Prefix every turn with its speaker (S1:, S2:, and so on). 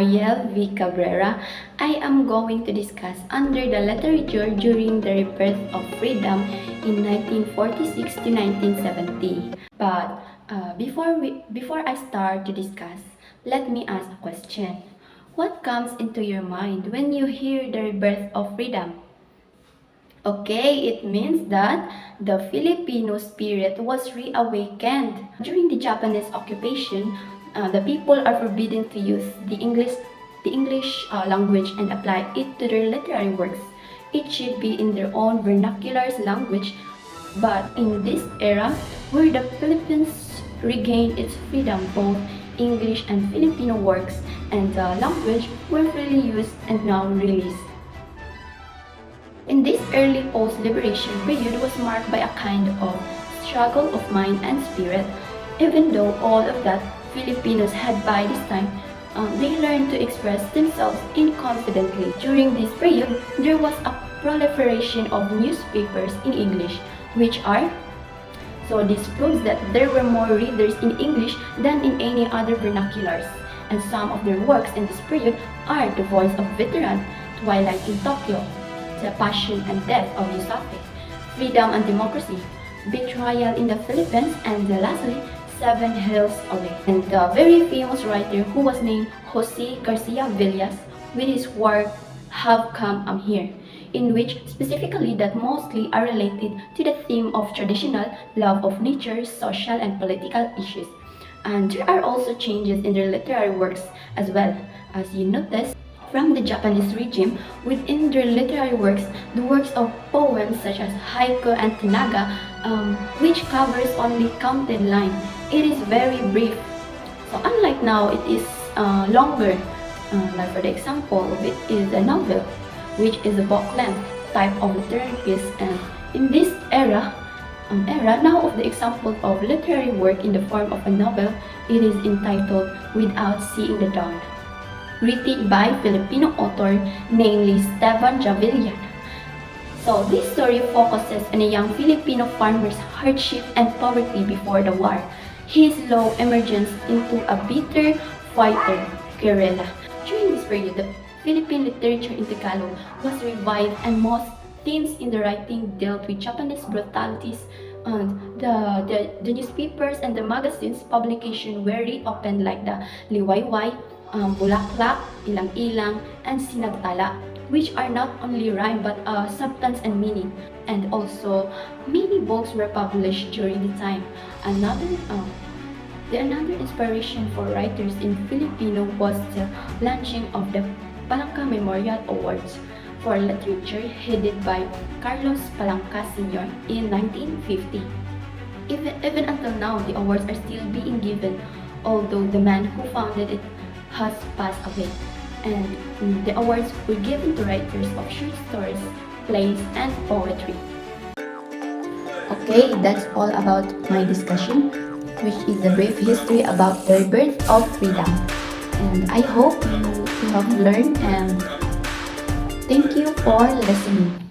S1: Ariel V. Cabrera. I am going to discuss under the literature during the rebirth of freedom in 1946 to 1970. But before I start to discuss, let me ask a question. What comes into your mind when you hear the rebirth of freedom? Okay, it means that the Filipino spirit was reawakened. During the Japanese occupation, the people are forbidden to use the English language and apply it to their literary works. It should be in their own vernacular language, but in this era, where the Philippines regained its freedom, both English and Filipino works and language were freely used and now released. In this early post-liberation period was marked by a kind of struggle of mind and spirit. Even though all of that Filipinos had by this time, they learned to express themselves confidently. During this period, there was a proliferation of newspapers in English, so this proves that there were more readers in English than in any other vernaculars. And some of their works in this period are The Voice of Veteran, Twilight in Tokyo, The Passion and Death of Yusafe, Freedom and Democracy, Betrayal in the Philippines, and lastly, Seven Hills Away. And the very famous writer who was named Jose Garcia Villas with his work Have Come I'm Here, in which specifically that mostly are related to the theme of traditional love of nature, social and political issues. And there are also changes in their literary works as well. As you notice, from the Japanese regime, within their literary works, the works of poems such as haiku and tanaga, which covers only counted lines. It is very brief. So unlike now, it is longer. Like for the example, it is a novel, which is a book length type of literary piece. And in this era now of the example of literary work in the form of a novel, it is entitled Without Seeing the Dawn, written by Filipino author, namely Esteban Javillana. So this story focuses on a young Filipino farmer's hardship and poverty before the war, his slow emergence into a bitter fighter, guerrilla. During this period, the Philippine literature in Tagalog was revived and most themes in the writing dealt with Japanese brutalities. The newspapers and the magazines publication were reopened like the Liwayway, Bulaklak, Ilang-ilang, and Sinagtala, which are not only rhyme but substance and meaning. And also, many books were published during the time. Another inspiration for writers in Filipino was the launching of the Palangka Memorial Awards for Literature headed by Carlos Palanca Sr. in 1950. Even until now, the awards are still being given, although the man who founded it has passed away. And the awards were given to writers of short stories, plays, and poetry. Okay, that's all about my discussion, which is a brief history about the rebirth of freedom. And I hope you have learned, and thank you for listening.